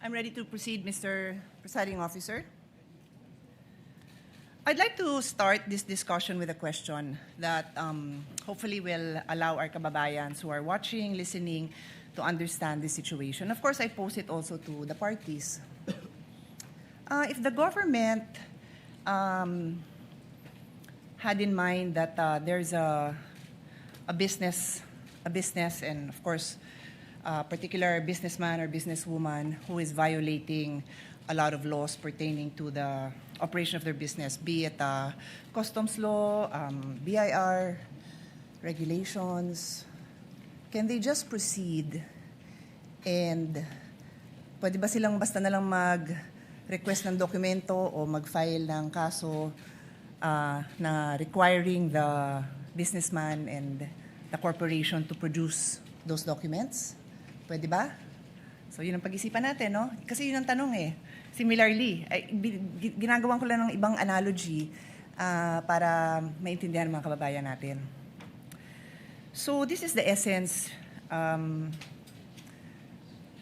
I'm ready to proceed, Mr. Presiding Officer. I'd like to start this discussion with a question that hopefully will allow our kababayans who are watching, listening, to understand the situation. Of course, I pose it also to the parties. If the government had in mind that there's a business, and of course, a particular businessman or businesswoman who is violating a lot of laws pertaining to the operation of their business, be it customs law, BIR, regulations, can they just proceed and pwede ba silang basta na lang mag-request ng dokumento o mag-file ng kaso na requiring the businessman and the corporation to produce those documents? Pwede ba? So yun ang pag-isipan natin, no? Kasi yun ang tanong eh. Similarly, ginagawan ko lang ng ibang analogy para maintindihan ng mga kababayan natin. So this is the essence,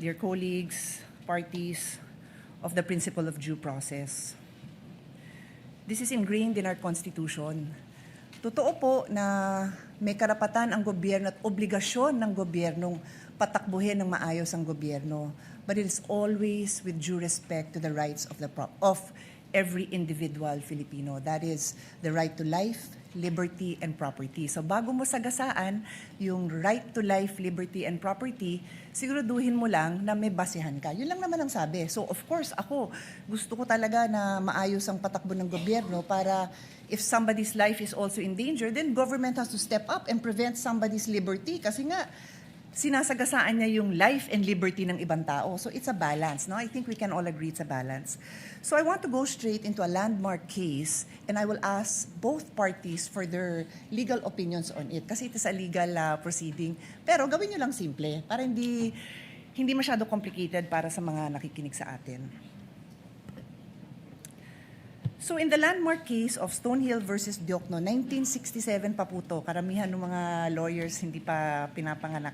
dear colleagues, parties, of the principle of due process. This is ingrained in our Constitution. Totoo po na may karapatan ang gobyerno at obligasyon ng gobyernong patakbuhin ng maayos ang gobyerno, but it is always with due respect to the rights of every individual Filipino. That is the right to life, liberty, and property. So bago mo sagasaan yung right to life, liberty, and property, siguraduhin mo lang na may basehan ka. Yun lang naman ang sabi. So of course, ako, gusto ko talaga na maayos ang patakbo ng gobyerno para if somebody's life is also in danger, then government has to step up and prevent somebody's liberty. Kasi nga, sinasagasaan niya yung life and liberty ng ibang tao. So it's a balance, no? I think we can all agree it's a balance. So I want to go straight into a landmark case and I will ask both parties for their legal opinions on it kasi it is a legal proceeding. Pero gawin nyo lang simple para hindi masyado complicated para sa mga nakikinig sa atin. So in the landmark case of Stonehill versus Diokno, 1967 pa po to, karamihan ng mga lawyers hindi pa pinapanganak.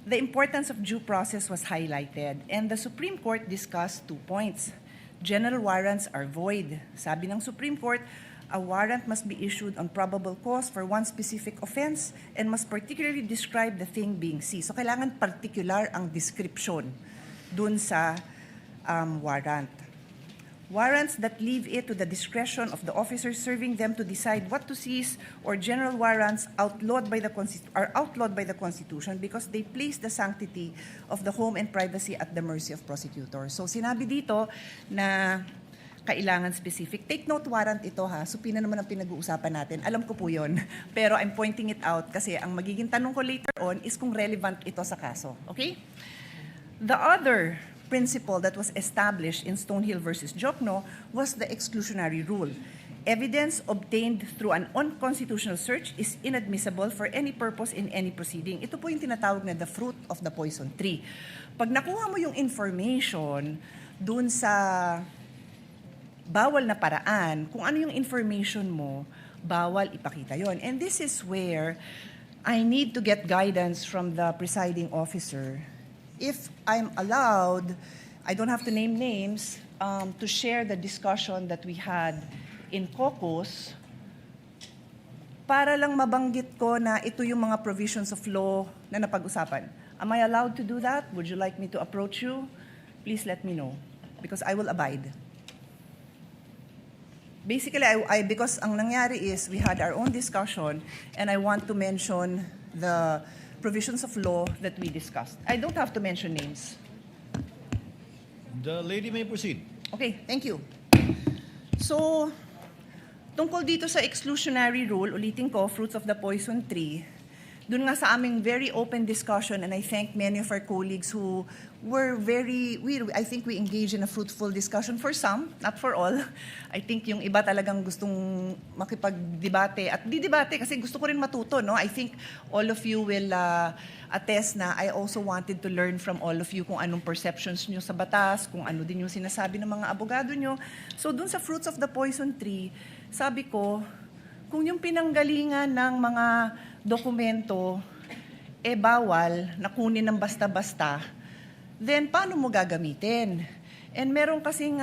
The importance of due process was highlighted and the Supreme Court discussed 2 points. General warrants are void. Sabi ng Supreme Court, a warrant must be issued on probable cause for one specific offense and must particularly describe the thing being seized. So kailangan particular ang description dun sa warrant. Warrants that leave it to the discretion of the officers serving them to decide what to seize or general warrants are outlawed by the Constitution because they place the sanctity of the home and privacy at the mercy of prosecutors. So sinabi dito na kailangan specific. Take note warrant ito ha. Supina naman ang pinag-uusapan natin. Alam ko po yun. Pero I'm pointing it out kasi ang magiging tanong ko later on is kung relevant ito sa kaso. Okay? The other principle that was established in Stonehill versus Diokno was the exclusionary rule. Evidence obtained through an unconstitutional search is inadmissible for any purpose in any proceeding. Ito po yung tinatawag na the fruit of the poison tree. Pag nakuha mo yung information dun sa bawal na paraan, kung ano yung information mo, bawal ipakita yon. And this is where I need to get guidance from the presiding officer. If I'm allowed, I don't have to name names, to share the discussion that we had in caucus para lang mabanggit ko na ito yung mga provisions of law na napag-usapan. Am I allowed to do that? Would you like me to approach you? Please let me know because I will abide. Basically, because ang nangyari is we had our own discussion and I want to mention the provisions of law that we discussed. I don't have to mention names. The lady may proceed. Okay, thank you. So, tungkol dito sa exclusionary rule, ulitin ko, fruits of the poison tree, dun nga sa aming very open discussion, and I thank many of our colleagues who were I think we engaged in a fruitful discussion for some, not for all. I think yung iba talagang gustong makipag-debate at di-debate kasi gusto ko rin matuto, no? I think all of you will attest na I also wanted to learn from all of you kung anong perceptions nyo sa batas, kung ano din yung sinasabi ng mga abogado nyo. So dun sa fruits of the poison tree, sabi ko, kung yung pinanggalingan ng mga dokumento bawal na kunin ng basta-basta, then paano mo gagamitin? And meron kasing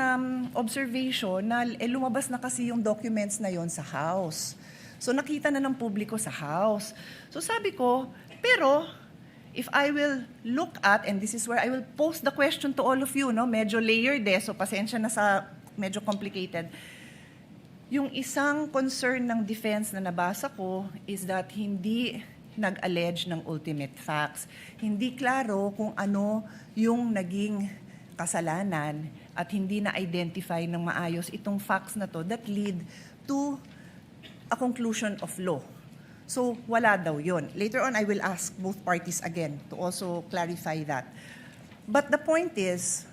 observation na lumabas na kasi yung documents na yon sa House. So nakita na ng publiko sa House. So sabi ko, pero if I will look at, and this is where I will pose the question to all of you, no? Medyo layered so pasensya na sa medyo complicated. Yung isang concern ng defense na nabasa ko is that hindi nag-allege ng ultimate facts. Hindi klaro kung ano yung naging kasalanan at hindi na-identify ng maayos itong facts na to that lead to a conclusion of law. So, wala daw yun. Later on, I will ask both parties again to also clarify that. But the point is,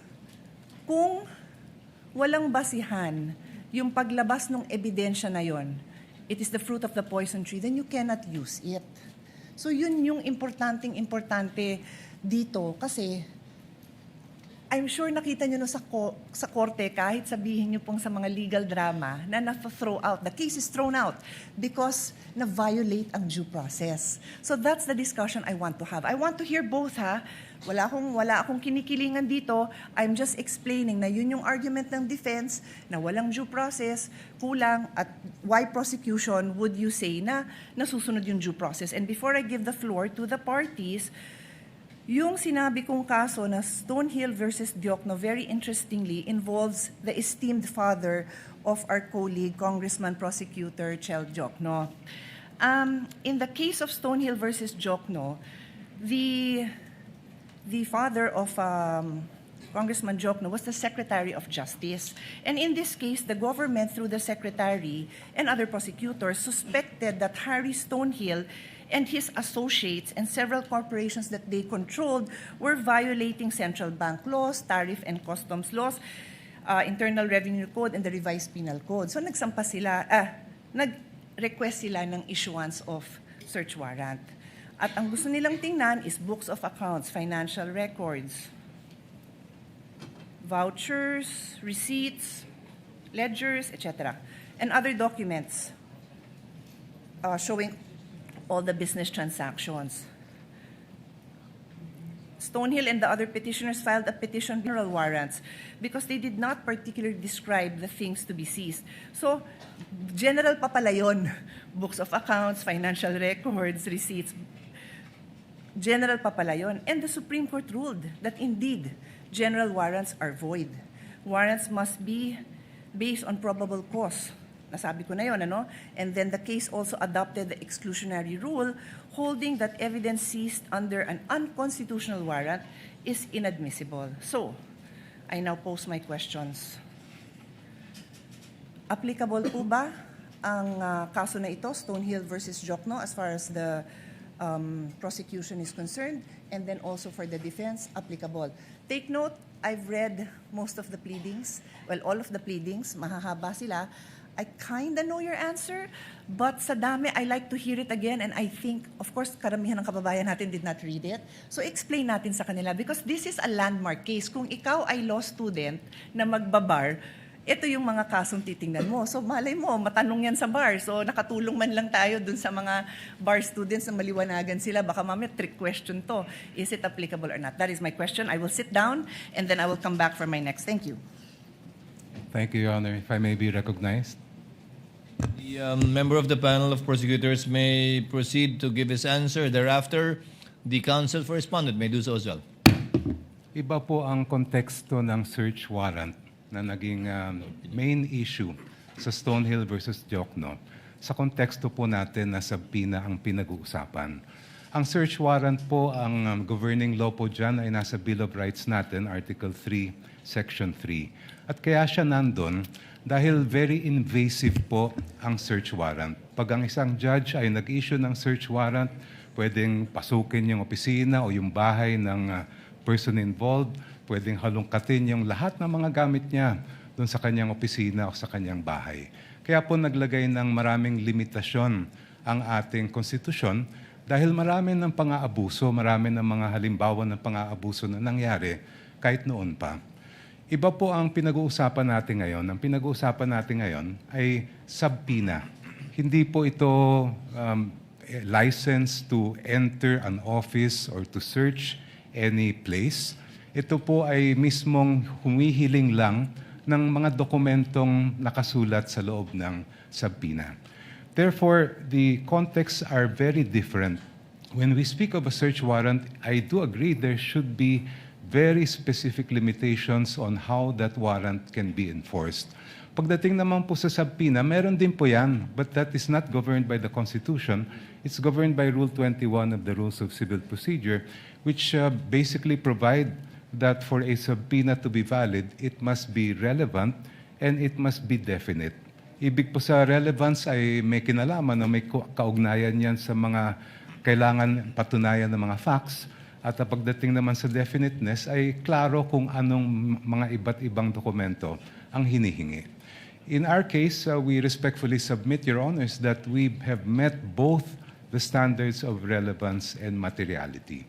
kung walang basihan yung paglabas ng ebidensya na yon, it is the fruit of the poison tree, then you cannot use it. So yun yung importante dito kasi I'm sure nakita nyo no sa korte kahit sabihin nyo pong sa mga legal drama na na-throw out, the case is thrown out because na-violate ang due process. So that's the discussion I want to have. I want to hear both ha. Wala akong kinikilingan dito. I'm just explaining na yun yung argument ng defense na walang due process, kulang, at why prosecution would you say na nasusunod yung due process. And before I give the floor to the parties, yung sinabi kong kaso na Stonehill versus Diokno, very interestingly, involves the esteemed father of our colleague, Congressman Prosecutor Chel Diokno. In the case of Stonehill versus Diokno, the father of Congressman Diokno was the Secretary of Justice. And in this case, the government, through the Secretary and other prosecutors, suspected that Harry Stonehill and his associates and several corporations that they controlled were violating central bank laws, tariff and customs laws, Internal Revenue Code, and the Revised Penal Code. So nag-request sila ng issuance of search warrant. At ang gusto nilang tingnan is books of accounts, financial records, vouchers, receipts, ledgers, etc., and other documents showing all the business transactions. Stonehill and the other petitioners filed a petition for general warrants because they did not particularly describe the things to be seized. So, general pa pala yun. Books of accounts, financial records, receipts. General pa pala yun. And the Supreme Court ruled that indeed, general warrants are void. Warrants must be based on probable cause. Nasabi ko na yun, ano? And then the case also adopted the exclusionary rule, holding that evidence seized under an unconstitutional warrant is inadmissible. So, I now pose my questions. Applicable po ba ang kaso na ito, Stonehill versus Diokno, as far as the prosecution is concerned, and then also for the defense, applicable? Take note, I've read most of the pleadings, well, all of the pleadings, mahahaba sila. I kind of know your answer, but sa dami, I like to hear it again, and I think, of course, karamihan ng kababayan natin did not read it. So explain natin sa kanila, because this is a landmark case. Kung ikaw ay law student na magbabar, ito yung mga kasong titingnan mo. So malay mo, matanong yan sa bar. So nakatulong man lang tayo dun sa mga bar students na maliwanagan sila. Baka mamaya trick question to. Is it applicable or not? That is my question. I will sit down, and then I will come back for my next. Thank you. Thank you, Your Honor. If I may be recognized. The member of the panel of prosecutors may proceed to give his answer. Thereafter, the counsel for respondent may do so as well. Iba po ang konteksto ng search warrant na naging main issue sa Stonehill versus Diokno. Sa konteksto po natin na sabina ang pinag-uusapan. Ang search warrant po, ang governing law po dyan ay nasa Bill of Rights natin, Article 3, Section 3. At kaya siya nandun dahil very invasive po ang search warrant. Pag ang isang judge ay nag-issue ng search warrant, pwedeng pasukin yung opisina o yung bahay ng person involved, pwedeng halungkatin yung lahat ng mga gamit niya doon sa kanyang opisina o sa kanyang bahay. Kaya po naglagay ng maraming limitasyon ang ating konstitusyon dahil marami ng pang-aabuso, marami ng mga halimbawa ng pang-aabuso na nangyari kahit noon pa. Iba po ang pinag-uusapan natin ngayon. Ang pinag-uusapan natin ngayon ay subpoena. Hindi po ito license to enter an office or to search any place. Ito po ay mismong humihiling lang ng mga dokumentong nakasulat sa loob ng subpoena. Therefore, the contexts are very different. When we speak of a search warrant, I do agree there should be very specific limitations on how that warrant can be enforced. Pagdating naman po sa subpoena, meron din po yan, but that is not governed by the Constitution. It's governed by Rule 21 of the Rules of Civil Procedure, which basically provide that for a subpoena to be valid, it must be relevant and it must be definite. Ibig po sa relevance ay may kinalaman na may kaugnayan yan sa mga kailangan patunayan ng mga facts. At pagdating naman sa definiteness ay klaro kung anong mga iba't ibang dokumento ang hinihingi. In our case, we respectfully submit, Your Honors, that we have met both the standards of relevance and materiality.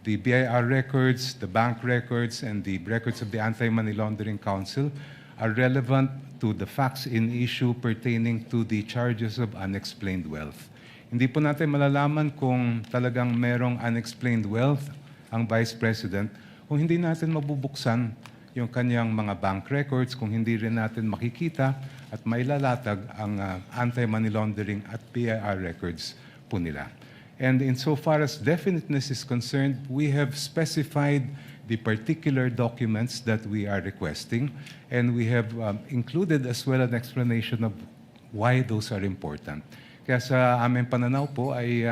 The BIR records, the bank records, and the records of the Anti-Money Laundering Council are relevant to the facts in issue pertaining to the charges of unexplained wealth. Hindi po natin malalaman kung talagang merong unexplained wealth ang Vice President kung hindi natin mabubuksan yung kanyang mga bank records, kung hindi rin natin makikita at mailalatag ang anti-money laundering at BIR records po nila. And insofar as definiteness is concerned, we have specified the particular documents that we are requesting, and we have included as well an explanation of why those are important. Kaya sa aming pananaw po ay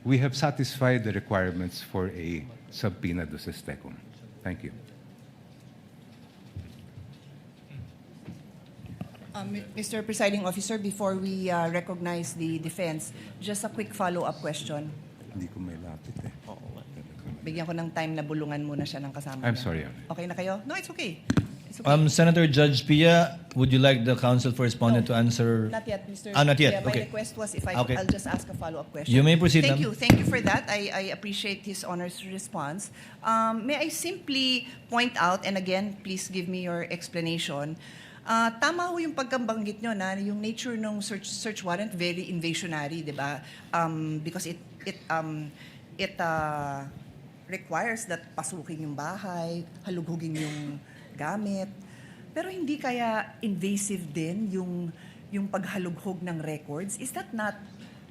we have satisfied the requirements for a subpoena duces tecum. Thank you. Mr. Presiding Officer, before we recognize the defense, just a quick follow-up question. Hindi ko may lapit eh. Bigyan ko ng time na bulungan muna siya ng kasama I'm niya. sorry, Your Honor. Okay na kayo? No, it's okay. It's okay. Senator Judge Pia, would you like the counsel for respondent to answer? Not yet, Mr. Not yet. Yeah, my Okay. request was if Okay. I'll just ask a follow-up question. You may proceed, Thank ma'am. you. Thank you for that. I appreciate his Honor's response. May I simply point out, and again, please give me your explanation. Tama ho yung pagkambanggit nyo na yung nature ng search warrant very invasionary, di ba? Because it requires that pasukin yung bahay, halugugin yung gamit. Pero hindi kaya invasive din yung paghalughog ng records? Is that not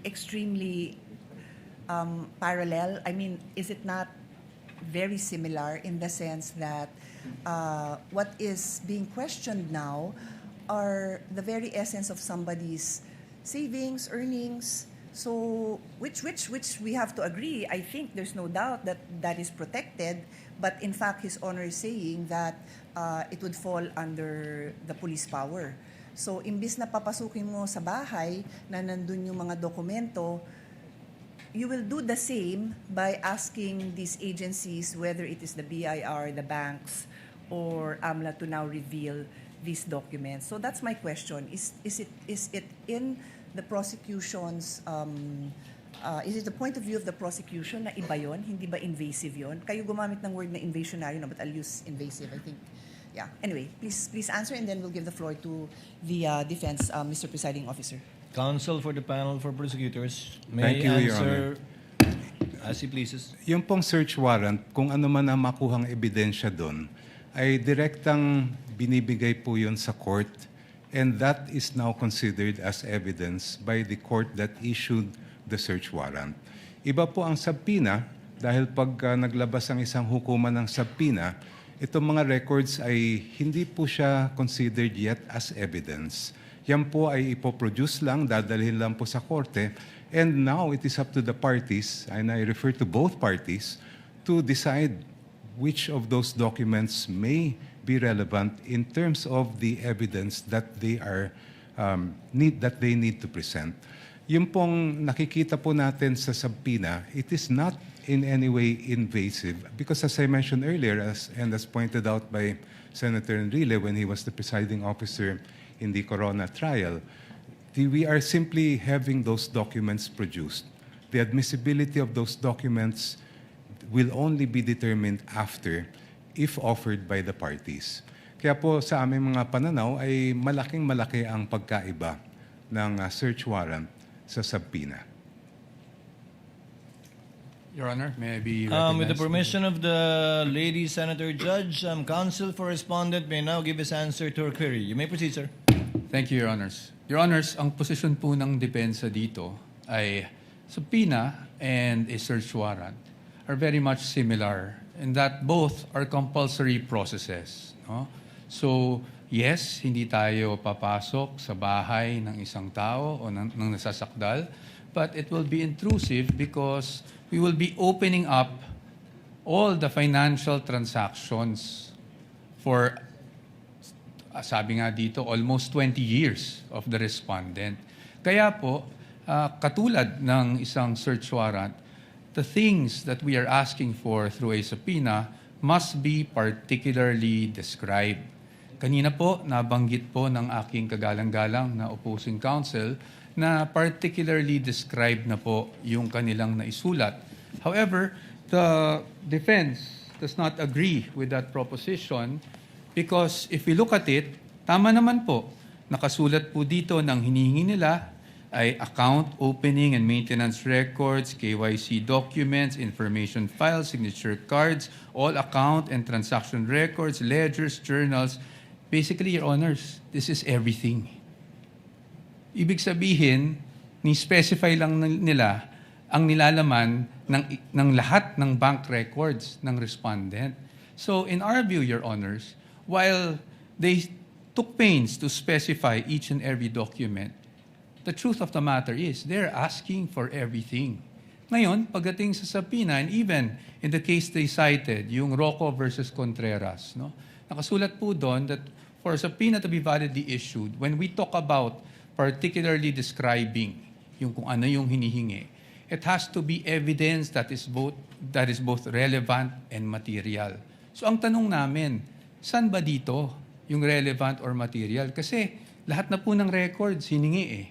extremely parallel? I mean, is it not very similar in the sense that what is being questioned now are the very essence of somebody's savings, earnings? So, which we have to agree, I think there's no doubt that that is protected, but in fact, His Honor is saying that it would fall under the police power. So, imbis na papasukin mo sa bahay na nandun yung mga dokumento, you will do the same by asking these agencies, whether it is the BIR, the banks, or AMLA, to now reveal these documents. So that's my question. Is it in the prosecution's, is it the point of view of the prosecution na iba yun? Hindi ba invasive yun? Kayo gumamit ng word na invasionary, no, but I'll use invasive, I think. Yeah. Anyway, please answer, and then we'll give the floor to the defense, Mr. Presiding Officer. Counsel for the panel for prosecutors Thank may you, Your answer as he pleases. Yung pong search warrant, kung ano man ang makuhang ebidensya doon, ay direktang binibigay po yun sa court, and that is now considered as evidence by the court that issued the search warrant. Iba po ang subpoena, dahil pag naglabas ang isang hukuman ng subpoena, itong mga records ay hindi po siya considered yet as evidence. Yan po ay ipoproduce lang, dadalhin lang po sa korte, and now it is up to the parties, and I refer to both parties, to decide which of those documents may be relevant in terms of the evidence that they are that they need to present. Yung pong nakikita po natin sa subpoena, it is not in any way invasive because, as I mentioned earlier, as pointed out by Senator Enrile when he was the presiding officer in the Corona trial, we are simply having those documents produced. The admissibility of those documents will only be determined after if offered by the parties. Kaya po sa aming mga pananaw ay malaking-malaki ang pagkaiba ng search warrant sa subpoena. Your Honor, may I be With the recognized? permission of the lady Senator Judge, counsel for respondent may now give his answer to her query. You may proceed, sir. Thank you, Your Honors. Your Honors, ang posisyon po ng depensa dito ay subpoena and a search warrant are very much similar in that both are compulsory processes. No? So, yes, hindi tayo papasok sa bahay ng isang tao o ng nasasakdal, but it will be intrusive because we will be opening up all the financial transactions for sabi nga dito, almost 20 years of the respondent. Kaya po, katulad ng isang search warrant, the things that we are asking for through a subpoena must be particularly described. Kanina po, nabanggit po ng aking kagalang-galang na opposing counsel na particularly described na po yung kanilang naisulat. However, the defense does not agree with that proposition because if we look at it, tama naman po, nakasulat po dito ng hinihingi nila ay account opening and maintenance records, KYC documents, information files, signature cards, all account and transaction records, ledgers, journals. Basically, Your Honors, this is everything. Ibig sabihin, ni-specify lang nila ang nilalaman ng lahat ng bank records ng respondent. So, in our view, Your Honors, while they took pains to specify each and every document, the truth of the matter is they're asking for everything. Ngayon, pagdating sa subpoena, and even in the case they cited, yung Rocco versus Contreras, no? Nakasulat po doon that for a subpoena to be validly issued, when we talk about particularly describing yung kung ano yung hinihingi, it has to be evidence that is both relevant and material. So ang tanong namin, saan ba dito yung relevant or material? Kasi lahat na po ng records hiningi eh.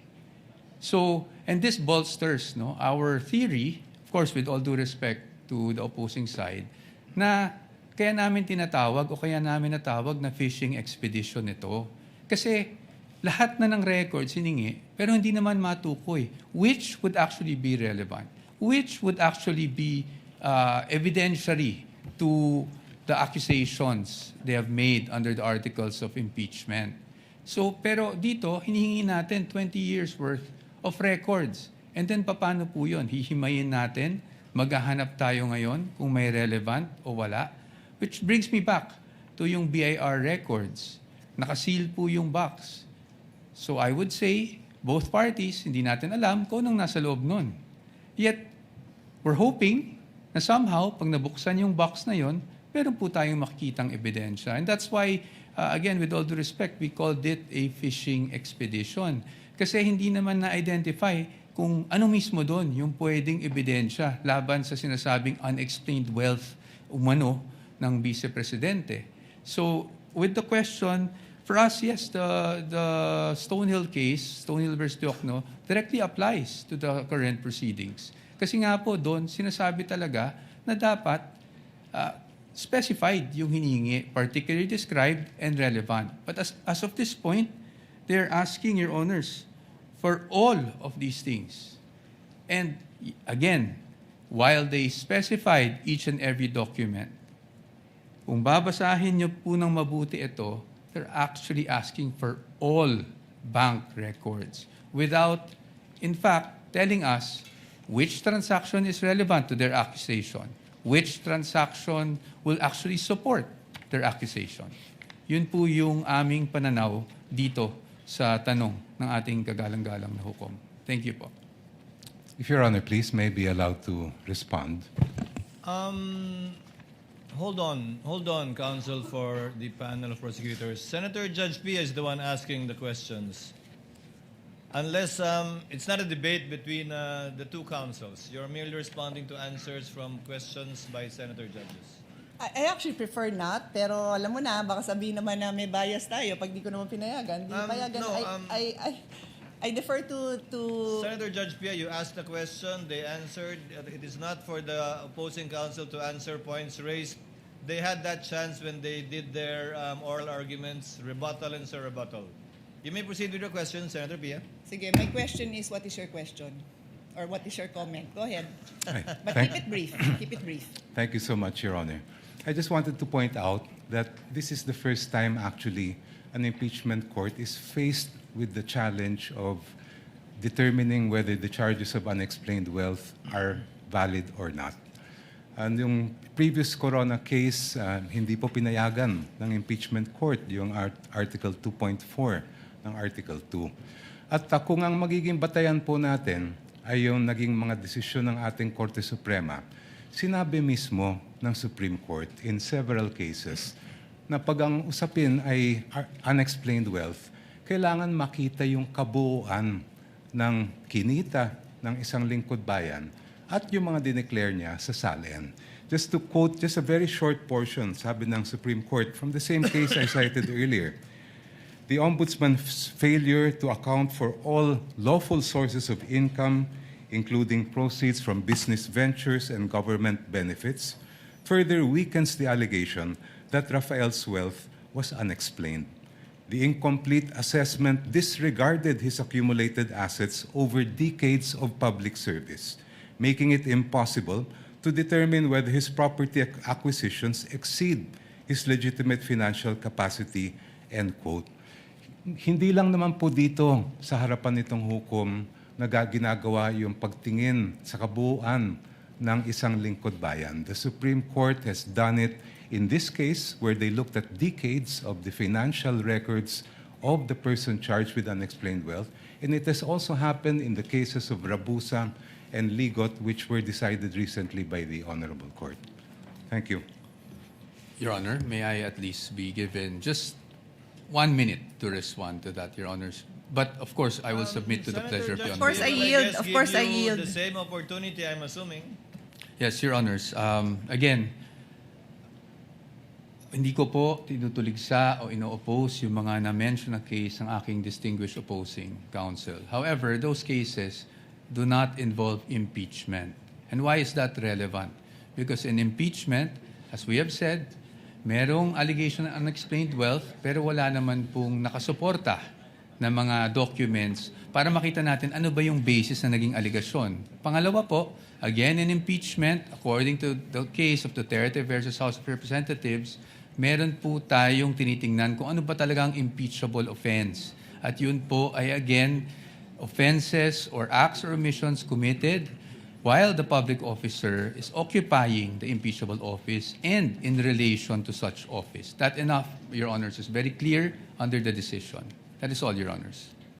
So, and this bolsters our theory, of course with all due respect to the opposing side, na kaya namin tinatawag o kaya namin natawag na fishing expedition ito. Kasi lahat na ng records hiningi, pero hindi naman matukoy which would actually be relevant, which would actually be evidentiary to the accusations they have made under the articles of impeachment. So, pero dito, hinihingi natin 20 years worth of records. And then, paano po yun? Hihimayin natin, maghahanap tayo ngayon kung may relevant o wala. Which brings me back to yung BIR records. Nakaseal po yung box. So, I would say, both parties, hindi natin alam kung anong nasa loob nun. Yet, we're hoping na somehow, pag nabuksan yung box na yon, meron po tayong makikitang ebidensya. And that's why, again, with all due respect, we called it a fishing expedition. Kasi hindi naman na-identify kung ano mismo doon yung pwedeng ebidensya laban sa sinasabing unexplained wealth umano ng Vice Presidente. So, with the question, for us, yes, the Stonehill case, Stonehill versus Diokno, directly applies to the current proceedings. Kasi nga po doon, sinasabi talaga na dapat specified yung hinihingi, particularly described and relevant. But as of this point, they're asking, Your Honors, for all of these things. And again, while they specified each and every document, kung babasahin niyo po ng mabuti ito, they're actually asking for all bank records without, in fact, telling us which transaction is relevant to their accusation, which transaction will actually support their accusation. Yun po yung aming pananaw dito sa tanong ng ating kagalang-galang na hukom. Thank you po. If Your Honor, please, may be allowed to respond. Hold on, counsel for the panel of prosecutors. Senator Judge Pia is the one asking the questions. Unless it's not a debate between the two counsels. You're merely responding to answers from questions by senator judges. I actually prefer not, pero alam mo na, baka sabihin naman na may bias tayo pag di ko naman pinayagan. Di payagan. no, I defer to... Senator Judge Pia, you asked the question, they answered. It is not for the opposing counsel to answer points raised. They had that chance when they did their oral arguments, rebuttal and surrebuttal. You may proceed with your question, Senator Pia. Sige, my question is, what is your question? Or what is your comment? Go ahead. Right. But Thank- keep it brief. Keep it brief. Thank you so much, Your Honor. I just wanted to point out that this is the first time actually an impeachment court is faced with the challenge of determining whether the charges of unexplained wealth are valid or not. And yung previous Corona case, hindi po pinayagan ng impeachment court yung Article 2.4 ng Article 2. At kung ang magiging batayan po natin ay yung naging mga desisyon ng ating Korte Suprema, sinabi mismo ng Supreme Court in several cases na pag ang usapin ay unexplained wealth, kailangan makita yung kabuuan ng kinita ng isang lingkod bayan at yung mga dineclare niya sa SALN. Just to quote just a very short portion, sabi ng Supreme Court from the same case I cited earlier, the Ombudsman's failure to account for all lawful sources of income, including proceeds from business ventures and government benefits, further weakens the allegation that Rafael's wealth was unexplained. The incomplete assessment disregarded his accumulated assets over decades of public service, making it impossible to determine whether his property acquisitions exceed his legitimate financial capacity, end quote. Hindi lang naman po dito sa harapan nitong hukom na ginagawa yung pagtingin sa kabuuan ng isang lingkod bayan. The Supreme Court has done it in this case where they looked at decades of the financial records of the person charged with unexplained wealth, and it has also happened in the cases of Rabusa and Ligot, which were decided recently by the Honorable Court. Thank you. Your Honor, may I at least be given just 1 minute to respond to that, Your Honors? But of course, I will submit to the pleasure of the Of course, I Honorable. yield. guess Of course, I give you yield. the same opportunity, I'm assuming. Yes, Your Honors. Again, hindi ko po tinutuligsa o ino-oppose yung mga na-mention na case ng aking distinguished opposing counsel. However, those cases do not involve impeachment. And why is that relevant? Because in impeachment, as we have said, merong allegation ng unexplained wealth pero wala naman pong nakasuporta na mga documents para makita natin ano ba yung basis na naging aligasyon. Pangalawa po, again in impeachment, according to the case of Duterte versus House of Representatives, meron po tayong tinitingnan kung ano ba talaga ang impeachable offense. At yun po ay again, offenses or acts or omissions committed while the public officer is occupying the impeachable office and in relation to such office. That enough, Your Honors, is very clear under the decision. That is all, Your Honors.